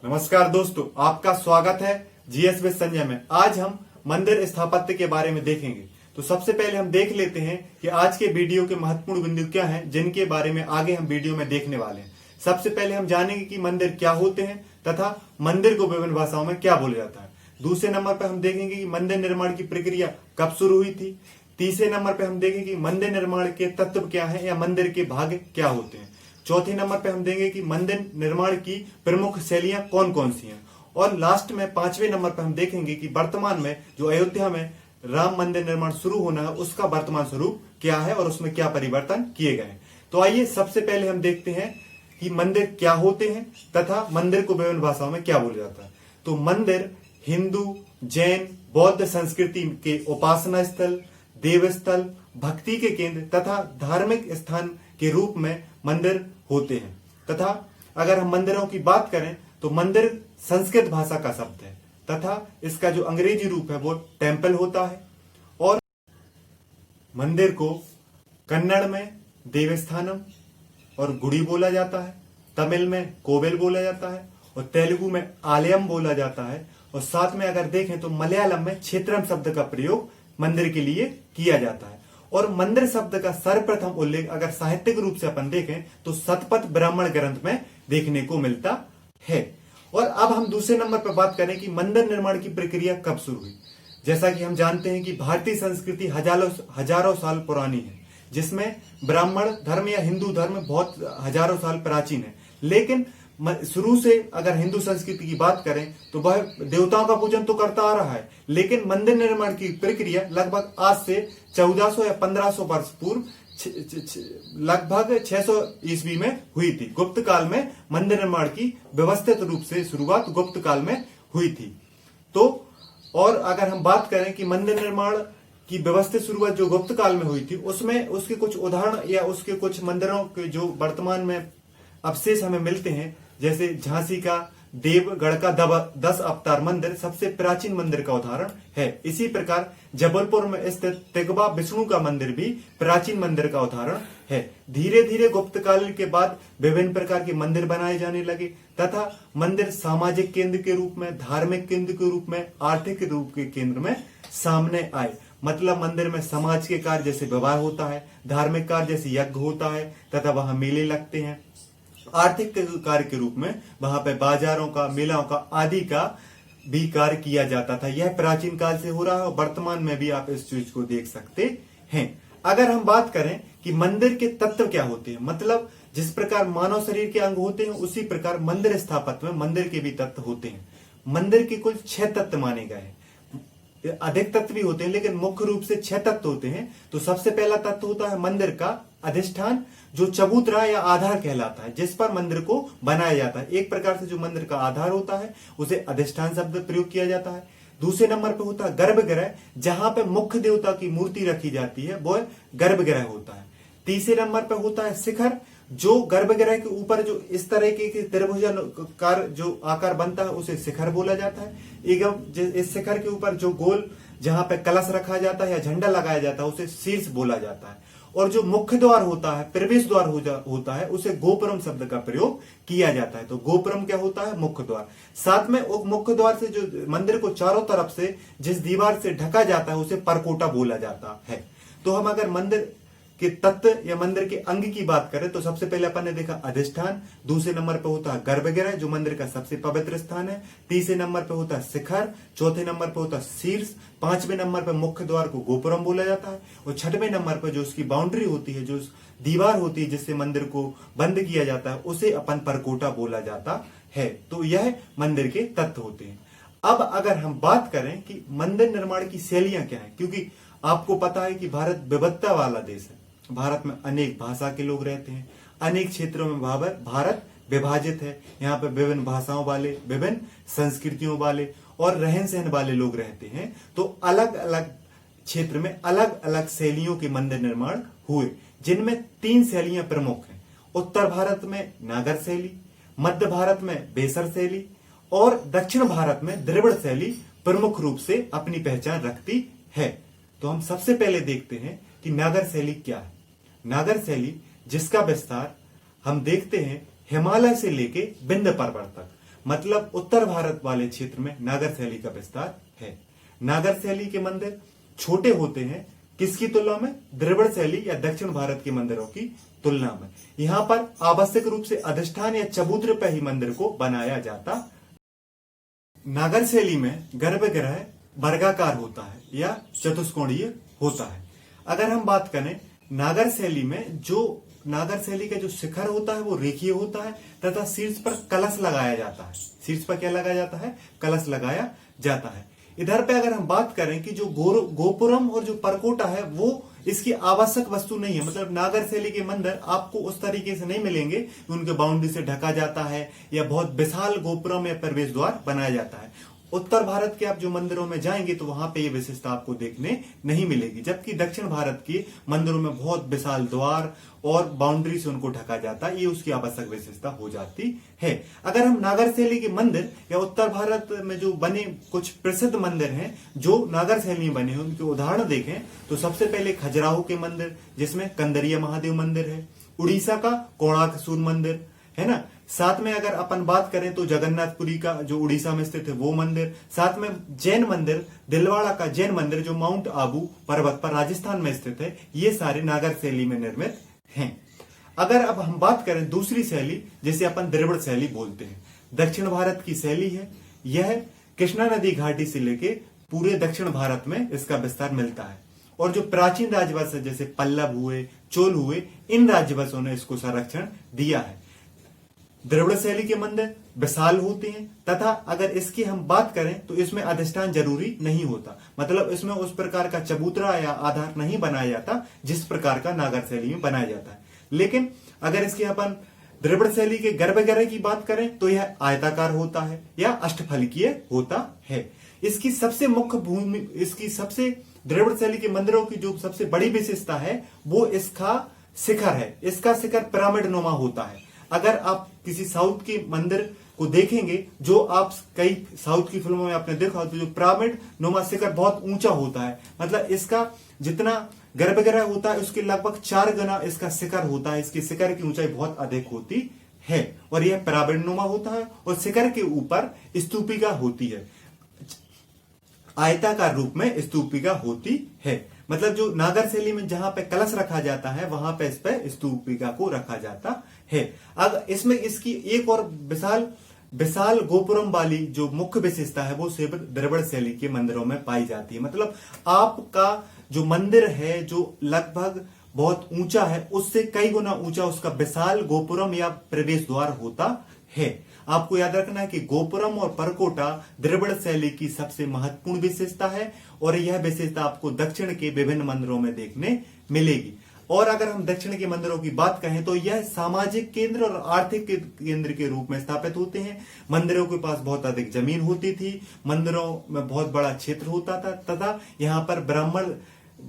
नमस्कार दोस्तों, आपका स्वागत है जीएस विद संजय में। आज हम मंदिर स्थापत्य के बारे में देखेंगे। तो सबसे पहले हम देख लेते हैं कि आज के वीडियो के महत्वपूर्ण बिंदु क्या हैं, जिनके बारे में आगे हम वीडियो में देखने वाले हैं। सबसे पहले हम जानेंगे कि मंदिर क्या होते हैं तथा मंदिर को विभिन्न भाषाओं में क्या बोला जाता है। दूसरे नंबर पर हम देखेंगे कि मंदिर निर्माण की प्रक्रिया कब शुरू हुई थी। तीसरे नंबर पर हम देखेंगे कि मंदिर निर्माण के तत्व क्या है या मंदिर के भाग क्या होते हैं। चौथे नंबर पे हम देंगे कि मंदिर निर्माण की प्रमुख शैलियां कौन कौन सी हैं। और लास्ट में पांचवें नंबर पे हम देखेंगे कि वर्तमान में जो अयोध्या में राम मंदिर निर्माण शुरू होना है उसका वर्तमान स्वरूप क्या है और उसमें क्या परिवर्तन किए गए हैं। तो आइए सबसे पहले हम देखते हैं कि मंदिर क्या होते हैं तथा मंदिर को विभिन्न भाषाओं में क्या बोला जाता है। तो मंदिर हिंदू, जैन, बौद्ध संस्कृति के उपासना स्थल, देवस्थल, भक्ति के केंद्र तथा धार्मिक स्थान के रूप में मंदिर होते हैं। तथा अगर हम मंदिरों की बात करें तो मंदिर संस्कृत भाषा का शब्द है तथा इसका जो अंग्रेजी रूप है वो टेम्पल होता है। और मंदिर को कन्नड़ में देवस्थानम और गुड़ी बोला जाता है, तमिल में कोविल बोला जाता है और तेलुगु में आलयम बोला जाता है। और साथ में अगर देखें तो मलयालम में क्षेत्रम शब्द का प्रयोग मंदिर के लिए किया जाता है। और मंदिर शब्द का सर्वप्रथम उल्लेख अगर साहित्यिक रूप से अपन देखें तो शतपथ ब्राह्मण ग्रंथ में देखने को मिलता है। और अब हम दूसरे नंबर पर बात करें कि मंदिर निर्माण की प्रक्रिया कब शुरू हुई। जैसा कि हम जानते हैं कि भारतीय संस्कृति हजारों साल पुरानी है, जिसमें ब्राह्मण धर्म या हिंदू धर्म बहुत हजारों साल प्राचीन है। लेकिन शुरू से अगर हिंदू संस्कृति की बात करें तो वह देवताओं का पूजन तो करता आ रहा है, लेकिन मंदिर निर्माण की प्रक्रिया लगभग आज से 1400 या 1500 वर्ष पूर्व लगभग 600 ईस्वी में हुई थी। गुप्त काल में मंदिर निर्माण की व्यवस्थित रूप से शुरुआत गुप्त काल में हुई थी। तो और अगर हम बात करें कि मंदिर निर्माण की व्यवस्थित शुरुआत जो गुप्त काल में हुई थी उसमें उसके कुछ उदाहरण या उसके कुछ मंदिरों के जो वर्तमान में अवशेष हमें मिलते हैं, जैसे झांसी का देवगढ़ का 10 अवतार मंदिर सबसे प्राचीन मंदिर का उदाहरण है। इसी प्रकार जबलपुर में स्थित तिगवा विष्णु का मंदिर भी प्राचीन मंदिर का उदाहरण है। धीरे धीरे गुप्त काल के बाद विभिन्न प्रकार के मंदिर बनाए जाने लगे तथा मंदिर सामाजिक केंद्र के रूप में, धार्मिक केंद्र के रूप में, आर्थिक रूप के केंद्र में सामने आए। मतलब मंदिर में समाज के कार्य जैसे विवाह होता है, धार्मिक कार्य जैसे यज्ञ होता है तथा वहां मेले लगते हैं। आर्थिक कार्य के रूप में वहां पे बाजारों का, मेलाओं का आदि का भी कार्य किया जाता था। यह प्राचीन काल से हो रहा है और वर्तमान में भी आप इस चीज को देख सकते हैं। अगर हम बात करें कि मंदिर के तत्व क्या होते हैं, मतलब जिस प्रकार मानव शरीर के अंग होते हैं उसी प्रकार मंदिर स्थापत्य में मंदिर के भी तत्व होते हैं। मंदिर के कुल 6 तत्व माने गए हैं। अधिक तत्व भी होते हैं लेकिन मुख्य रूप से 6 तत्व होते हैं। तो सबसे पहला तत्व होता है मंदिर का अधिष्ठान, जो चबूतरा या आधार कहलाता है, जिस पर मंदिर को बनाया जाता है। एक प्रकार से जो मंदिर का आधार होता है उसे अधिष्ठान शब्द प्रयोग किया जाता है। दूसरे नंबर पर होता है गर्भगृह, जहां पे मुख्य देवता की मूर्ति रखी जाती है, वो गर्भगृह होता है। तीसरे नंबर पर होता है शिखर, जो गर्भगृह के ऊपर जो इस तरह के त्रिभुजाकार जो आकार बनता है उसे शिखर बोला जाता है। एवं इस शिखर के ऊपर जो गोल जहां पे कलश रखा जाता है या झंडा लगाया जाता है उसे शीर्ष बोला जाता है। और जो मुख्य द्वार होता है, प्रवेश द्वार होता है, उसे गोपुरम शब्द का प्रयोग किया जाता है। तो गोपुरम क्या होता है? मुख्य द्वार। साथ में मुख्य द्वार से जो मंदिर को चारों तरफ से जिस दीवार से ढका जाता है उसे परकोटा बोला जाता है। तो हम अगर मंदिर के तत्व या मंदिर के अंग की बात करें तो सबसे पहले अपन ने देखा अधिष्ठान, दूसरे नंबर पे होता है गर्भगृह जो मंदिर का सबसे पवित्र स्थान है, तीसरे नंबर पे होता है शिखर, चौथे नंबर पे होता है शीर्ष, पांचवें नंबर पे मुख्य द्वार को गोपुरम बोला जाता है और छठवें नंबर पर जो उसकी बाउंड्री होती है, जो दीवार होती है जिससे मंदिर को बंद किया जाता है, उसे अपन परकोटा बोला जाता है। तो यह मंदिर के तत्व होते हैं। अब अगर हम बात करें कि मंदिर निर्माण की शैलियां क्या है, क्योंकि आपको पता है कि भारत विविधता वाला देश है। भारत में अनेक भाषा के लोग रहते हैं, अनेक क्षेत्रों में भारत विभाजित है। यहाँ पे विभिन्न भाषाओं वाले, विभिन्न संस्कृतियों वाले और रहन सहन वाले लोग रहते हैं। तो अलग अलग क्षेत्र में अलग अलग शैलियों के मंदिर निर्माण हुए, जिनमें 3 शैलियां प्रमुख हैं। उत्तर भारत में नागर शैली, मध्य भारत में बेसर शैली और दक्षिण भारत में द्रविड़ शैली प्रमुख रूप से अपनी पहचान रखती है। तो हम सबसे पहले देखते हैं कि नागर शैली क्या है। नागर शैली जिसका विस्तार हम देखते हैं हिमालय से लेके विंध्य पर्वत तक, मतलब उत्तर भारत वाले क्षेत्र में नागर शैली का विस्तार है। नागर शैली के मंदिर छोटे होते हैं, किसकी तुलना में? द्रविड़ शैली या दक्षिण भारत के मंदिरों की तुलना में। यहां पर आवश्यक रूप से अधिष्ठान या चबूतरे पर ही मंदिर को बनाया जाता। नागर शैली में गर्भगृह वर्गाकार होता है या चतुष्कोणीय होता है। अगर हम बात करें नागर शैली में, जो नागर शैली का जो शिखर होता है वो रेखीय होता है तथा शीर्ष पर कलश लगाया जाता है। शीर्ष पर क्या लगाया जाता है? कलश लगाया जाता है। इधर पे अगर हम बात करें कि जो गोपुरम और जो परकोटा है वो इसकी आवश्यक वस्तु नहीं है, मतलब नागर शैली के मंदिर आपको उस तरीके से नहीं मिलेंगे, उनके बाउंड्री से ढका जाता है या बहुत विशाल गोपुरम या प्रवेश द्वार बनाया जाता है। उत्तर भारत के आप जो मंदिरों में जाएंगे तो वहां पे ये विशेषता आपको देखने नहीं मिलेगी, जबकि दक्षिण भारत के मंदिरों में बहुत विशाल द्वार और बाउंड्री से उनको ढका जाता है, ये उसकी आवश्यक विशेषता हो जाती है। अगर हम नागर शैली के मंदिर या उत्तर भारत में जो बने कुछ प्रसिद्ध मंदिर हैं जो नागर शैली में बने हैं उनके उदाहरण देखें तो सबसे पहले खजुराहो के मंदिर, जिसमें कंदरिया महादेव मंदिर है, उड़ीसा का कोणार्क सूर्य मंदिर है ना, साथ में अगर अपन बात करें तो जगन्नाथपुरी का जो उड़ीसा में स्थित है वो मंदिर, साथ में जैन मंदिर दिलवाड़ा का जैन मंदिर जो माउंट आबू पर्वत पर राजस्थान में स्थित है, ये सारे नागर शैली में निर्मित हैं। अगर अब हम बात करें दूसरी शैली जिसे अपन द्रविड़ शैली बोलते हैं, दक्षिण भारत की शैली है, यह कृष्णा नदी घाटी से लेके पूरे दक्षिण भारत में इसका विस्तार मिलता है और जो प्राचीन राजवंश जैसे पल्लव हुए, चोल हुए, इन राजवंशों ने इसको संरक्षण दिया है। द्रविड़ शैली के मंदिर विशाल होते हैं तथा अगर इसकी हम बात करें तो इसमें अधिष्ठान जरूरी नहीं होता, मतलब इसमें उस प्रकार का चबूतरा या आधार नहीं बनाया जाता जिस प्रकार का नागर शैली में बनाया जाता है। लेकिन अगर इसकी अपन द्रविड़ शैली के गर्भगृह की बात करें तो यह आयताकार होता है या अष्टफलकीय होता है। इसकी सबसे मुख्य भूमि, इसकी सबसे द्रविड़ शैली के मंदिरों की जो सबसे बड़ी विशेषता है वो इसका शिखर है। इसका शिखर पिरामिड नुमा होता है। अगर आप किसी साउथ के मंदिर को देखेंगे, जो आप कई साउथ की फिल्मों में आपने देखा तो जो पिरामिड नुमा शिखर बहुत ऊंचा होता है, मतलब इसका जितना गर्भगृह होता है उसके लगभग 4 गुना इसका शिखर होता है। इसके शिखर की ऊंचाई बहुत अधिक होती है और यह पिरामिड नुमा होता है और शिखर के ऊपर स्तूपिका होती है, आयताकार रूप में स्तूपिका होती है। मतलब जो नागर शैली में जहां पे कलश रखा जाता है वहां पे इस पे स्तूपिका को रखा जाता है। अब इसमें इसकी एक और विशाल गोपुरम वाली जो मुख्य विशेषता है वो सिर्फ द्रविड़ शैली के मंदिरों में पाई जाती है। मतलब आपका जो मंदिर है जो लगभग बहुत ऊंचा है उससे कई गुना ऊंचा उसका विशाल गोपुरम या प्रवेश द्वार होता है। आपको याद रखना है कि गोपुरम और परकोटा द्रविड़ शैली की सबसे महत्वपूर्ण विशेषता है और यह विशेषता आपको दक्षिण के विभिन्न मंदिरों में देखने मिलेगी। और अगर हम दक्षिण के मंदिरों की बात कहें तो यह सामाजिक केंद्र और आर्थिक केंद्र के रूप में स्थापित होते हैं। मंदिरों के पास बहुत अधिक जमीन होती थी, मंदिरों में बहुत बड़ा क्षेत्र होता था तथा यहाँ पर ब्राह्मण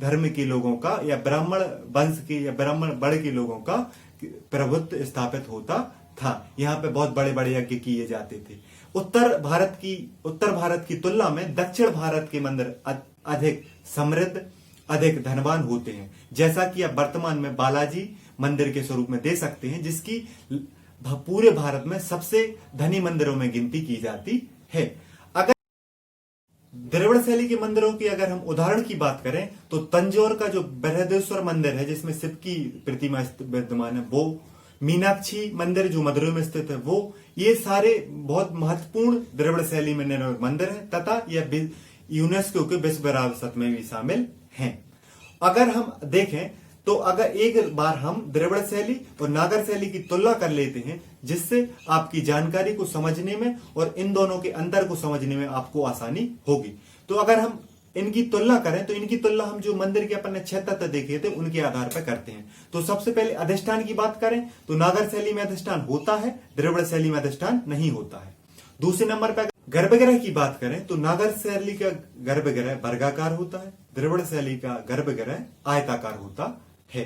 धर्म के लोगों का या ब्राह्मण वंश के या ब्राह्मण वर्ग के लोगों का प्रभुत्व स्थापित होता था। यहाँ पे बहुत बड़े बड़े यज्ञ किए जाते थे। उत्तर भारत की तुलना में दक्षिण भारत के मंदिर अधिक समृद्ध, अधिक धनवान होते हैं, जैसा कि आप वर्तमान में बालाजी मंदिर के स्वरूप में दे सकते हैं, जिसकी पूरे भारत में सबसे धनी मंदिरों में गिनती की जाती है। अगर द्रविड़ शैली के मंदिरों की अगर हम उदाहरण की बात करें तो तंजौर का जो बृहदेश्वर मंदिर है जिसमें शिव की प्रतिमा विद्यमान है, वो मीनाक्षी मंदिर जो मदुरै में स्थित है वो, ये सारे बहुत महत्वपूर्ण द्रविड़ शैली में निर्मित मंदिर है तथा यह यूनेस्को के विश्व विरासत में भी शामिल हैं। अगर हम देखें तो अगर एक बार हम द्रविड़ शैली और नागर शैली की तुलना कर लेते हैं जिससे आपकी जानकारी को समझने में और इन दोनों के अंतर को समझने में आपको आसानी होगी। तो अगर हम इनकी तुलना करें तो इनकी तुलना हम जो मंदिर के अपन ने 6 तत्व देखे थे उनके आधार पर करते हैं। तो सबसे पहले अधिष्ठान की बात करें तो नागर शैली में अधिष्ठान होता है, द्रविड़ शैली में अधिष्ठान नहीं होता है। दूसरे नंबर पर गर्भगृह की बात करें तो नागर शैली का गर्भगृह वर्गाकार होता है, द्रविड़ शैली का गर्भगृह आयताकार होता है।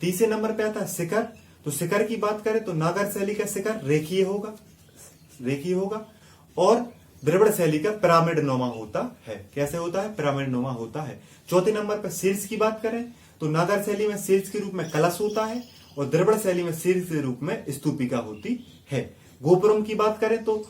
तीसरे नंबर पे आता है शिखर। तो शिखर की बात करें तो नागर शैली का शिखर रेखीय होगा और द्रविड़ शैली का पिरामिड नुमा होता है। कैसे होता है? पिरामिड नुमा होता है। चौथे नंबर पर शीर्ष की बात करें तो नागर शैली में शीर्ष के रूप में कलश होता है और द्रविड़ शैली में शीर्ष के रूप में स्तूपिका होती है। गोपुरम की बात करें तो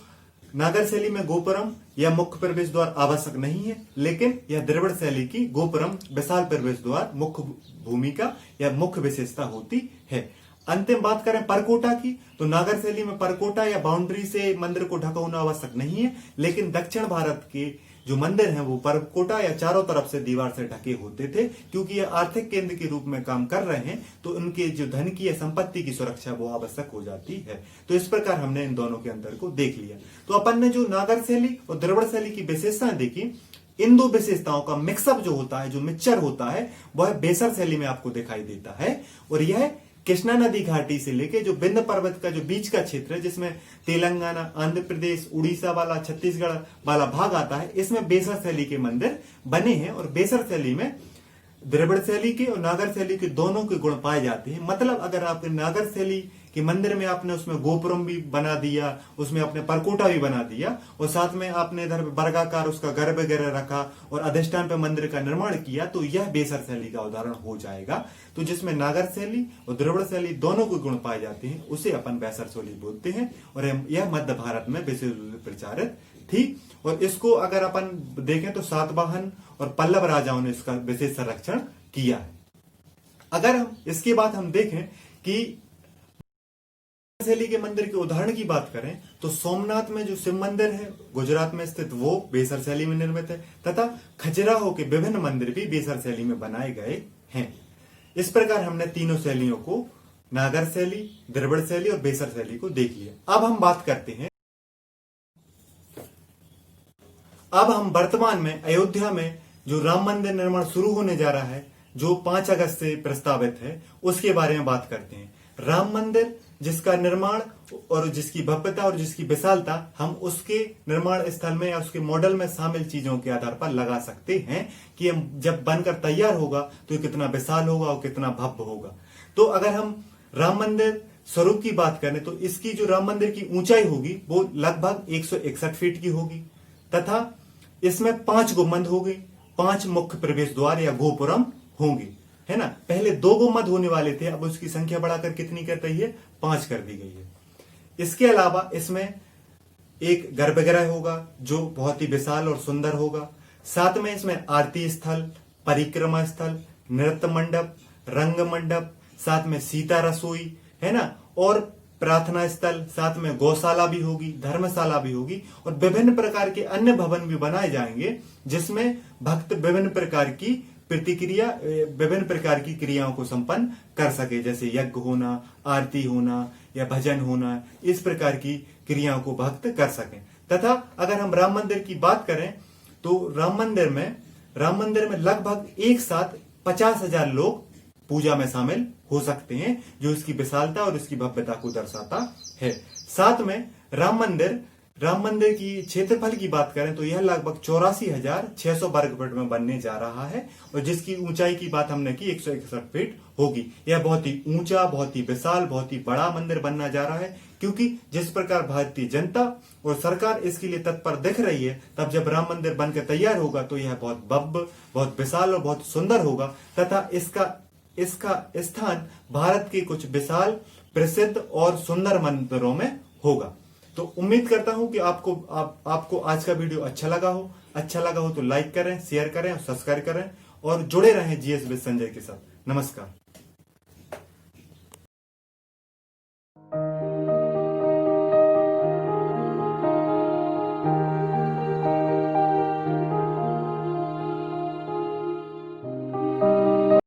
नागर शैली में गोपुरम या मुख्य प्रवेश द्वार आवश्यक नहीं है, लेकिन यह द्रविड़ शैली की गोपुरम विशाल प्रवेश द्वार मुख्य भूमिका या मुख्य विशेषता होती है। अंतिम बात करें परकोटा की तो नागर शैली में परकोटा या बाउंड्री से मंदिर को ढका होना आवश्यक नहीं है, लेकिन दक्षिण भारत के जो मंदिर हैं वो परकोटा या चारों तरफ से दीवार से ढके होते थे, क्योंकि ये आर्थिक केंद्र के रूप में काम कर रहे हैं तो उनके जो धन की या संपत्ति की सुरक्षा वो आवश्यक हो जाती है। तो इस प्रकार हमने इन दोनों के अंतर को देख लिया। तो अपन ने जो नागर शैली और द्रविड़ शैली की विशेषताएं देखी, इन दो विशेषताओं का मिक्सअप जो होता है, जो मिक्सचर होता है, वह बेसर शैली में आपको दिखाई देता है। और यह कृष्णा नदी घाटी से लेके जो विंध्य पर्वत का जो बीच का क्षेत्र है, जिसमें तेलंगाना, आंध्र प्रदेश, उड़ीसा वाला, छत्तीसगढ़ वाला भाग आता है, इसमें बेसर शैली के मंदिर बने हैं। और बेसर शैली में द्रविड़ शैली के और नागर शैली के दोनों के गुण पाए जाते हैं। मतलब अगर आप नागर शैली के मंदिर में आपने उसमें गोपुरम भी बना दिया, उसमें आपने परकोटा भी बना दिया और साथ में आपने इधर वर्गाकार उसका गर्भ वगैरह रखा और अधिष्ठान पे मंदिर का निर्माण किया, तो यह बेसर शैली का उदाहरण हो जाएगा। तो जिसमें नागर शैली और द्रविड़ शैली दोनों के गुण पाए जाते हैं, उसे अपन बेसर शैली बोलते हैं। और यह मध्य भारत में विशेष प्रचारित थी। और इसको अगर अपन देखें तो सातवाहन और पल्लव राजाओं ने इसका विशेष संरक्षण किया है। अगर हम इसके बाद हम देखें कि शैली के मंदिर के उदाहरण की बात करें तो सोमनाथ में जो शिव मंदिर है गुजरात में स्थित, वो बेसर शैली में निर्मित है तथा खजुराहो के विभिन्न मंदिर भी बेसर शैली में बनाए गए हैं। इस प्रकार हमने तीनों शैलियों को, नागर शैली, द्रविड़ शैली और बेसर शैली को देख लिया। अब हम बात करते हैं, अब हम वर्तमान में अयोध्या में जो राम मंदिर निर्माण शुरू होने जा रहा है, जो 5 अगस्त से प्रस्तावित है, उसके बारे में बात करते हैं। राम मंदिर जिसका निर्माण और जिसकी भव्यता और जिसकी विशालता हम उसके निर्माण स्थल में या उसके मॉडल में शामिल चीजों के आधार पर लगा सकते हैं कि हम जब बनकर तैयार होगा तो कितना विशाल होगा और कितना भव्य होगा। तो अगर हम राम मंदिर स्वरूप की बात करें तो इसकी जो राम मंदिर की ऊंचाई होगी वो लगभग 161 फीट की होगी तथा इसमें 5 गुंबद होंगे, 5 मुख्य प्रवेश द्वार या गोपुरम होंगे, है ना। पहले 2 गुंबद होने वाले थे, अब उसकी संख्या बढ़ाकर कितनी कर रही है, 5 कर दी गई है। इसके अलावा इसमें एक गर्भगृह होगा जो बहुत ही विशाल और सुंदर होगा। साथ में इसमें आरती स्थल, परिक्रमा स्थल, नृत्य मंडप, रंग मंडप, साथ में सीता रसोई, है ना, और प्रार्थना स्थल, साथ में गौशाला भी होगी, धर्मशाला भी होगी और विभिन्न प्रकार के अन्य भवन भी बनाए जाएंगे जिसमें भक्त विभिन्न प्रकार की प्रतिक्रिया, विभिन्न प्रकार की क्रियाओं को संपन्न कर सके, जैसे यज्ञ होना, आरती होना या भजन होना, इस प्रकार की क्रियाओं को भक्त कर सकें। तथा अगर हम राम मंदिर की बात करें तो राम मंदिर में लगभग एक साथ 50,000 लोग पूजा में शामिल हो सकते हैं, जो इसकी विशालता और इसकी भव्यता को दर्शाता है। साथ में राम मंदिर की क्षेत्रफल की बात करें तो यह लगभग 84,600 वर्ग फीट में बनने जा रहा है और जिसकी ऊंचाई की बात हमने की 161 फीट होगी। यह बहुत ही ऊंचा, बहुत ही विशाल, बहुत ही बड़ा मंदिर बनना जा रहा है, क्योंकि जिस प्रकार भारतीय जनता और सरकार इसके लिए तत्पर दिख रही है, तब जब राम मंदिर बनकर तैयार होगा तो यह बहुत भव्य, बहुत विशाल और बहुत सुंदर होगा तथा इसका स्थान भारत के कुछ विशाल, प्रसिद्ध और सुंदर मंदिरों में होगा। तो उम्मीद करता हूं कि आपको आज का वीडियो अच्छा लगा हो तो लाइक करें, शेयर करें और सब्सक्राइब करें और जुड़े रहें जीएस विद संजय के साथ। नमस्कार।